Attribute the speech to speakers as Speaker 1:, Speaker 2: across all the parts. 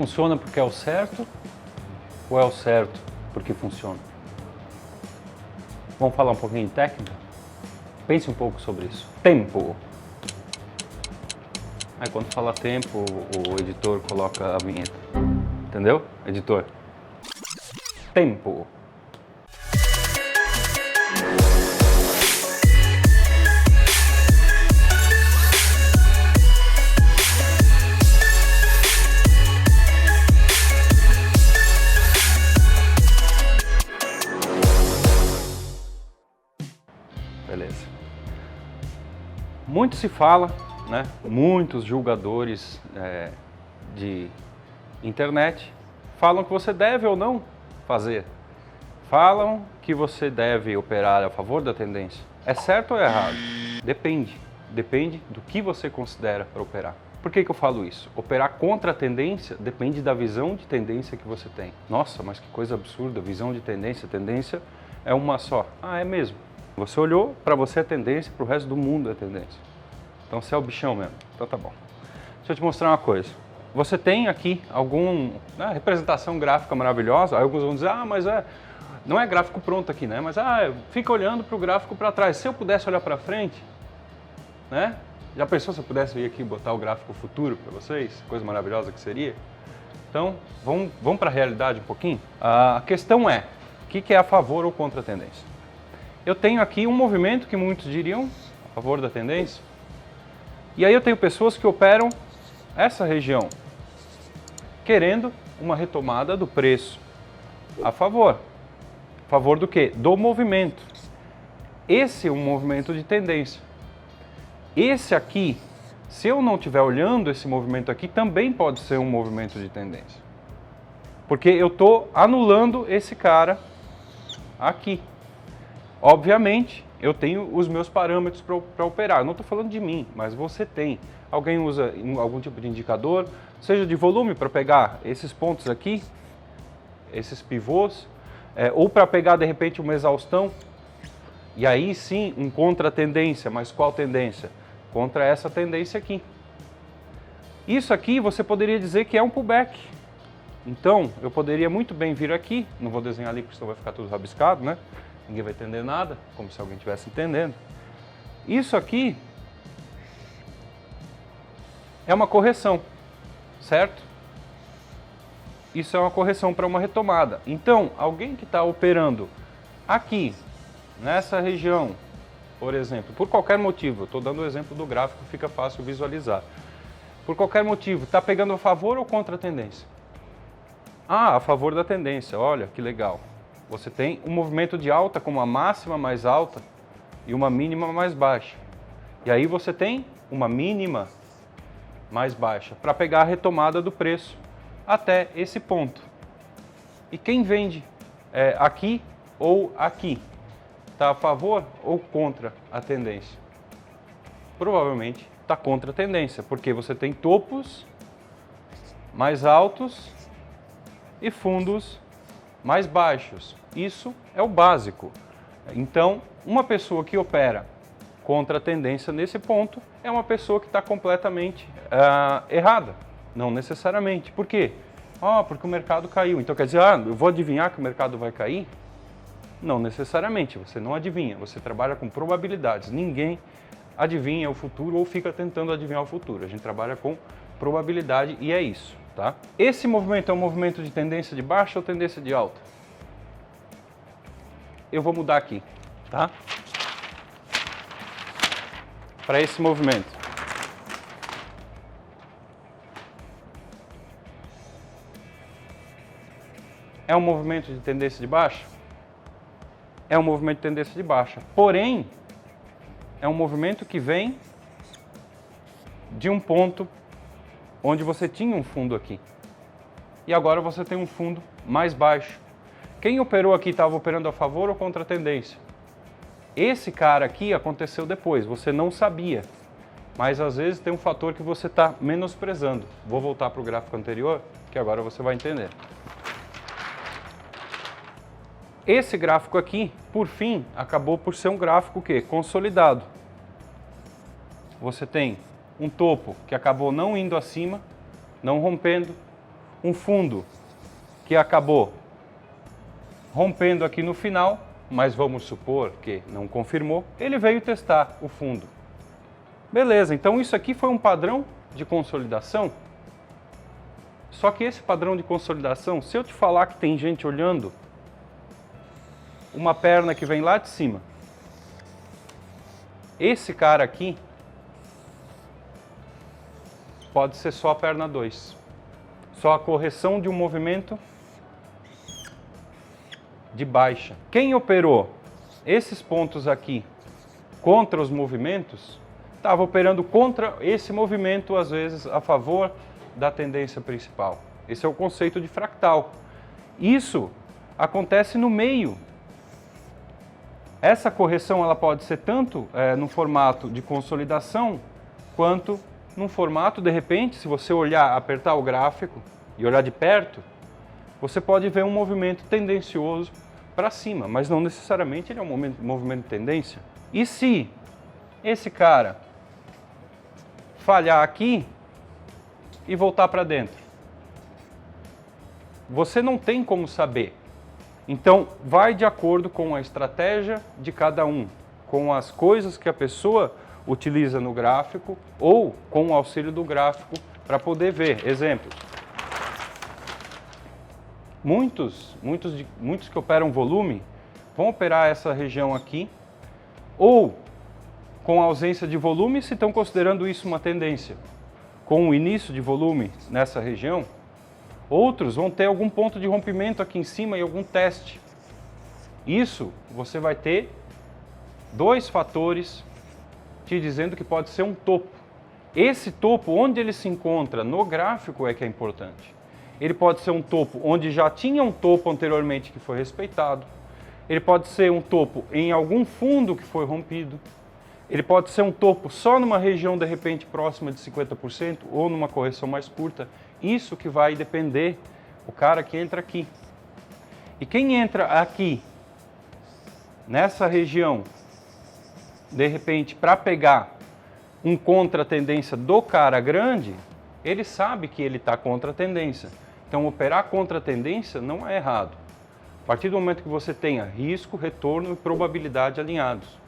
Speaker 1: Funciona porque é o certo ou é o certo porque funciona? Vamos falar um pouquinho de técnica? Pense um pouco sobre isso. Tempo. Aí quando fala tempo, o editor coloca a vinheta. Entendeu, editor? Tempo. Beleza. Muito se fala, né? Muitos julgadores de internet falam que você deve ou não fazer. Falam que você deve operar a favor da tendência. É certo ou é errado? Depende. Depende do que você considera para operar. Por que eu falo isso? Operar contra a tendência depende da visão de tendência que você tem. Nossa, mas que coisa absurda, visão de tendência. Tendência é uma só. Ah, é mesmo. Você olhou, para você é tendência, para o resto do mundo é tendência. Então você é o bichão mesmo. Então tá bom. Deixa eu te mostrar uma coisa. Você tem aqui alguma representação gráfica maravilhosa. Aí alguns vão dizer, mas não é gráfico pronto aqui, né? Mas fica olhando para o gráfico para trás. Se eu pudesse olhar para frente, né? Já pensou se eu pudesse vir aqui e botar o gráfico futuro para vocês? Coisa maravilhosa que seria. Então, vamos para a realidade um pouquinho? A questão é, o que é a favor ou contra a tendência? Eu tenho aqui um movimento que muitos diriam a favor da tendência. E aí eu tenho pessoas que operam essa região, querendo uma retomada do preço a favor. A favor do quê? Do movimento. Esse é um movimento de tendência. Esse aqui, se eu não estiver olhando esse movimento aqui, também pode ser um movimento de tendência. Porque eu estou anulando esse cara aqui. Obviamente, eu tenho os meus parâmetros para operar. Eu não estou falando de mim, mas você tem. Alguém usa algum tipo de indicador, seja de volume para pegar esses pontos aqui, esses pivôs, ou para pegar de repente uma exaustão. E aí sim, um contra-tendência. Mas qual tendência? Contra essa tendência aqui. Isso aqui você poderia dizer que é um pullback. Então, eu poderia muito bem vir aqui, não vou desenhar ali porque senão vai ficar tudo rabiscado, né? Ninguém vai entender nada, como se alguém estivesse entendendo. Isso aqui é uma correção, certo? Isso é uma correção para uma retomada. Então, alguém que está operando aqui, nessa região, por exemplo, por qualquer motivo, estou dando o exemplo do gráfico, fica fácil visualizar. Por qualquer motivo, está pegando a favor ou contra a tendência? A favor da tendência, olha que legal. Você tem um movimento de alta com uma máxima mais alta e uma mínima mais baixa. E aí você tem uma mínima mais baixa para pegar a retomada do preço até esse ponto. E quem vende aqui ou aqui? Está a favor ou contra a tendência? Provavelmente está contra a tendência, porque você tem topos mais altos e fundos mais baixos. Isso é o básico. Então, uma pessoa que opera contra a tendência nesse ponto é uma pessoa que está completamente errada. Não necessariamente. Por quê? Porque o mercado caiu. Então quer dizer, eu vou adivinhar que o mercado vai cair? Não necessariamente. Você não adivinha. Você trabalha com probabilidades. Ninguém adivinha o futuro ou fica tentando adivinhar o futuro. A gente trabalha com probabilidade e é isso. Tá? Esse movimento é um movimento de tendência de baixa ou tendência de alta? Eu vou mudar aqui, tá? Para esse movimento. É um movimento de tendência de baixa? É um movimento de tendência de baixa. Porém, é um movimento que vem de um ponto onde você tinha um fundo aqui. E agora você tem um fundo mais baixo. Quem operou aqui estava operando a favor ou contra a tendência? Esse cara aqui aconteceu depois, você não sabia. Mas às vezes tem um fator que você está menosprezando. Vou voltar para o gráfico anterior, que agora você vai entender. Esse gráfico aqui, por fim, acabou por ser um gráfico o quê? Consolidado. Você tem um topo que acabou não indo acima, não rompendo, um fundo que acabou rompendo aqui no final, mas vamos supor que não confirmou, ele veio testar o fundo. Beleza, então isso aqui foi um padrão de consolidação. Só que esse padrão de consolidação, se eu te falar que tem gente olhando uma perna que vem lá de cima, esse cara aqui pode ser só a perna 2. Só a correção de um movimento de baixa. Quem operou esses pontos aqui contra os movimentos, estava operando contra esse movimento, às vezes a favor da tendência principal. Esse é o conceito de fractal. Isso acontece no meio. Essa correção ela pode ser tanto no formato de consolidação, quanto num formato, de repente, se você olhar, apertar o gráfico e olhar de perto, você pode ver um movimento tendencioso para cima, mas não necessariamente ele é um movimento de tendência. E se esse cara falhar aqui e voltar para dentro? Você não tem como saber. Então, vai de acordo com a estratégia de cada um, com as coisas que a pessoa utiliza no gráfico ou com o auxílio do gráfico para poder ver. Exemplos. Muitos que operam volume vão operar essa região aqui, ou com ausência de volume, se estão considerando isso uma tendência. Com o início de volume nessa região, outros vão ter algum ponto de rompimento aqui em cima e algum teste. Isso você vai ter dois fatores te dizendo que pode ser um topo. Esse topo, onde ele se encontra no gráfico é que é importante. Ele pode ser um topo onde já tinha um topo anteriormente que foi respeitado. Ele pode ser um topo em algum fundo que foi rompido. Ele pode ser um topo só numa região, de repente, próxima de 50% ou numa correção mais curta. Isso que vai depender o cara que entra aqui. E quem entra aqui, nessa região, de repente, para pegar um contra-tendência do cara grande, ele sabe que ele está contra a tendência. Então, operar contra a tendência não é errado. A partir do momento que você tenha risco, retorno e probabilidade alinhados.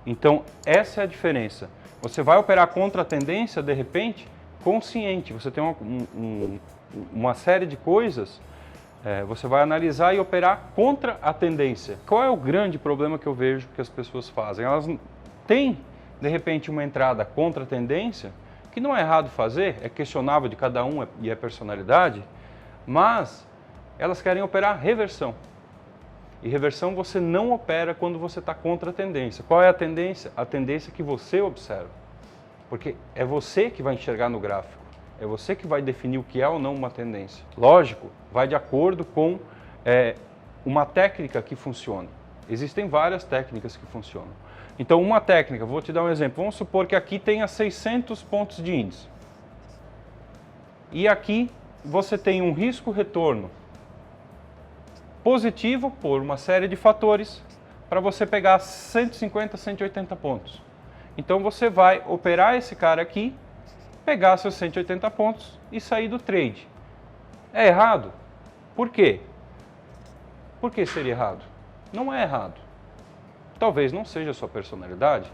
Speaker 1: Então, essa é a diferença. Você vai operar contra a tendência, de repente, consciente. Você tem uma série de coisas, você vai analisar e operar contra a tendência. Qual é o grande problema que eu vejo que as pessoas fazem? Elas têm, de repente, uma entrada contra a tendência, que não é errado fazer, é questionável de cada um e é personalidade, mas elas querem operar reversão. E reversão você não opera quando você está contra a tendência. Qual é a tendência? A tendência que você observa. Porque é você que vai enxergar no gráfico. É você que vai definir o que é ou não uma tendência. Lógico, vai de acordo com uma técnica que funciona. Existem várias técnicas que funcionam. Então, uma técnica, vou te dar um exemplo. Vamos supor que aqui tenha 600 pontos de índice. E aqui você tem um risco-retorno positivo por uma série de fatores para você pegar 150, 180 pontos. Então você vai operar esse cara aqui, pegar seus 180 pontos e sair do trade. É errado? Por quê? Por que seria errado? Não é errado. Talvez não seja a sua personalidade.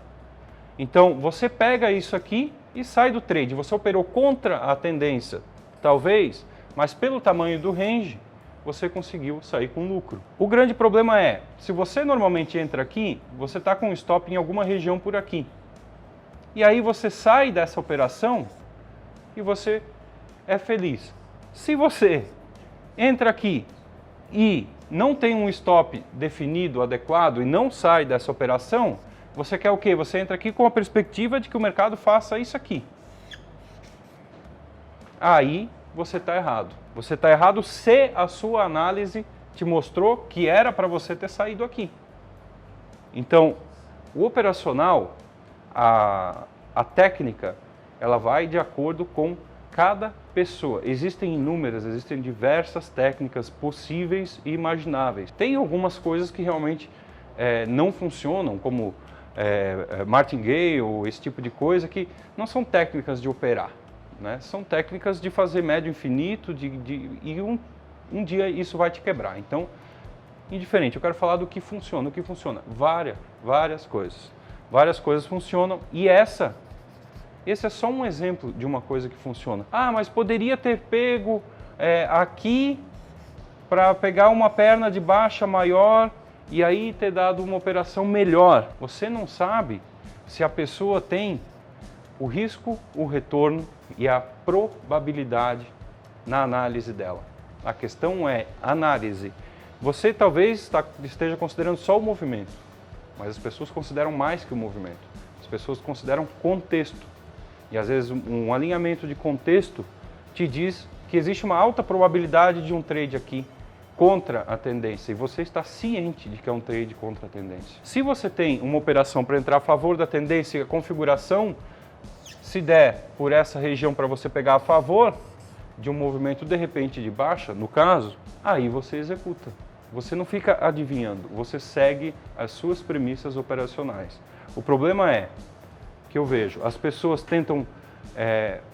Speaker 1: Então você pega isso aqui e sai do trade. Você operou contra a tendência, talvez, mas pelo tamanho do range, você conseguiu sair com lucro. O grande problema é, se você normalmente entra aqui, você está com um stop em alguma região por aqui. E aí você sai dessa operação e você é feliz. Se você entra aqui e não tem um stop definido, adequado, e não sai dessa operação, você quer o quê? Você entra aqui com a perspectiva de que o mercado faça isso aqui. Aí você está errado. Você está errado se a sua análise te mostrou que era para você ter saído aqui. Então, o operacional, a técnica, ela vai de acordo com cada pessoa. Existem diversas técnicas possíveis e imagináveis. Tem algumas coisas que realmente não funcionam, como martingale, esse tipo de coisa, que não são técnicas de operar. né? São técnicas de fazer médio infinito e um dia isso vai te quebrar. Então, indiferente, eu quero falar do que funciona. O que funciona? Várias coisas. Várias coisas funcionam e esse é só um exemplo de uma coisa que funciona. Ah, mas poderia ter pego aqui para pegar uma perna de baixa maior e aí ter dado uma operação melhor. Você não sabe se a pessoa tem o risco, o retorno e a probabilidade na análise dela. A questão é análise. Você talvez esteja considerando só o movimento, mas as pessoas consideram mais que o movimento. As pessoas consideram contexto. E às vezes um alinhamento de contexto te diz que existe uma alta probabilidade de um trade aqui contra a tendência e você está ciente de que é um trade contra a tendência. Se você tem uma operação para entrar a favor da tendência e a configuração se der por essa região para você pegar a favor de um movimento de repente de baixa, no caso, aí você executa. Você não fica adivinhando, você segue as suas premissas operacionais. O problema é que eu vejo, as pessoas tentam...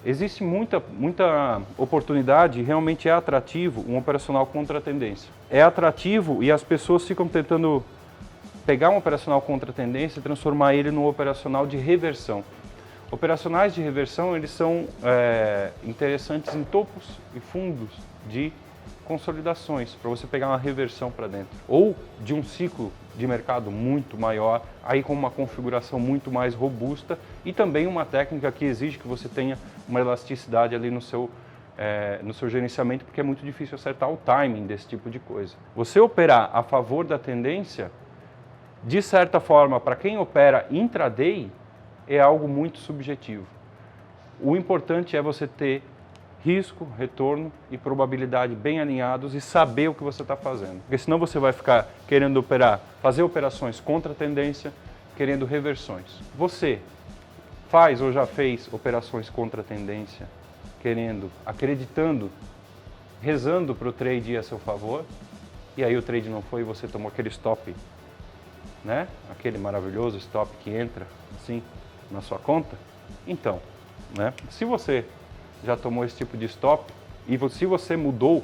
Speaker 1: existe muita oportunidade e realmente é atrativo um operacional contra a tendência. É atrativo e as pessoas ficam tentando pegar um operacional contra a tendência e transformar ele num operacional de reversão. Operacionais de reversão, eles são interessantes em topos e fundos de consolidações, para você pegar uma reversão para dentro. Ou de um ciclo de mercado muito maior, aí com uma configuração muito mais robusta e também uma técnica que exige que você tenha uma elasticidade ali no seu gerenciamento, porque é muito difícil acertar o timing desse tipo de coisa. Você operar a favor da tendência, de certa forma, para quem opera intraday, é algo muito subjetivo. O importante é você ter risco, retorno e probabilidade bem alinhados e saber o que você está fazendo. Porque senão você vai ficar querendo operar, fazer operações contra a tendência, querendo reversões. Você faz ou já fez operações contra a tendência, querendo, acreditando, rezando para o trade ir a seu favor, e aí o trade não foi e você tomou aquele stop, né? Aquele maravilhoso stop que entra assim na sua conta? Então, né? Se você já tomou esse tipo de stop e se você mudou,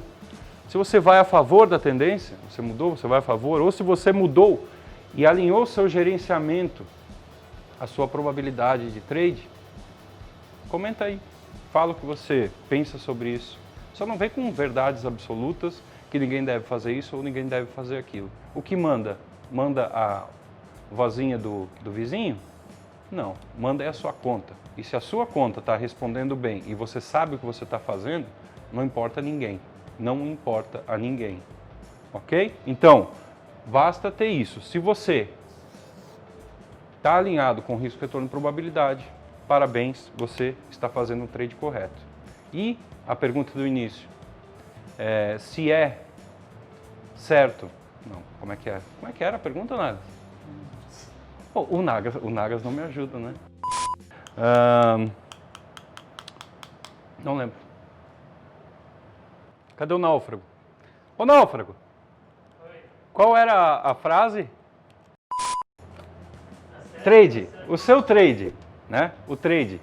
Speaker 1: se você vai a favor da tendência, você mudou, você vai a favor, ou se você mudou e alinhou seu gerenciamento, a sua probabilidade de trade, comenta aí, fala o que você pensa sobre isso. Só não vem com verdades absolutas que ninguém deve fazer isso ou ninguém deve fazer aquilo. O que manda? Manda a vozinha do vizinho? Não, manda é a sua conta. E se a sua conta está respondendo bem e você sabe o que você está fazendo, não importa a ninguém. Não importa a ninguém. Ok? Então, basta ter isso. Se você está alinhado com risco, retorno e probabilidade, parabéns, você está fazendo um trade correto. E a pergunta do início, se é certo... Não, como é que é? Como é que era a pergunta, Nagas? Oh, o Nagas não me ajuda, né? Não lembro. Cadê o náufrago? Ô náufrago! Oi. Qual era a frase? Trade. O seu trade, né? O trade.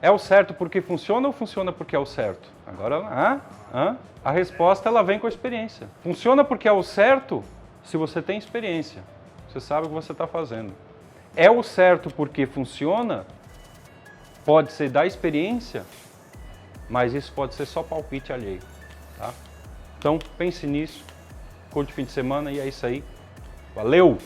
Speaker 1: É o certo porque funciona ou funciona porque é o certo? Agora, a resposta ela vem com a experiência. Funciona porque é o certo se você tem experiência. Você sabe o que você está fazendo. É o certo porque funciona, pode ser da experiência, mas isso pode ser só palpite alheio. Tá? Então pense nisso, curte o fim de semana e é isso aí. Valeu!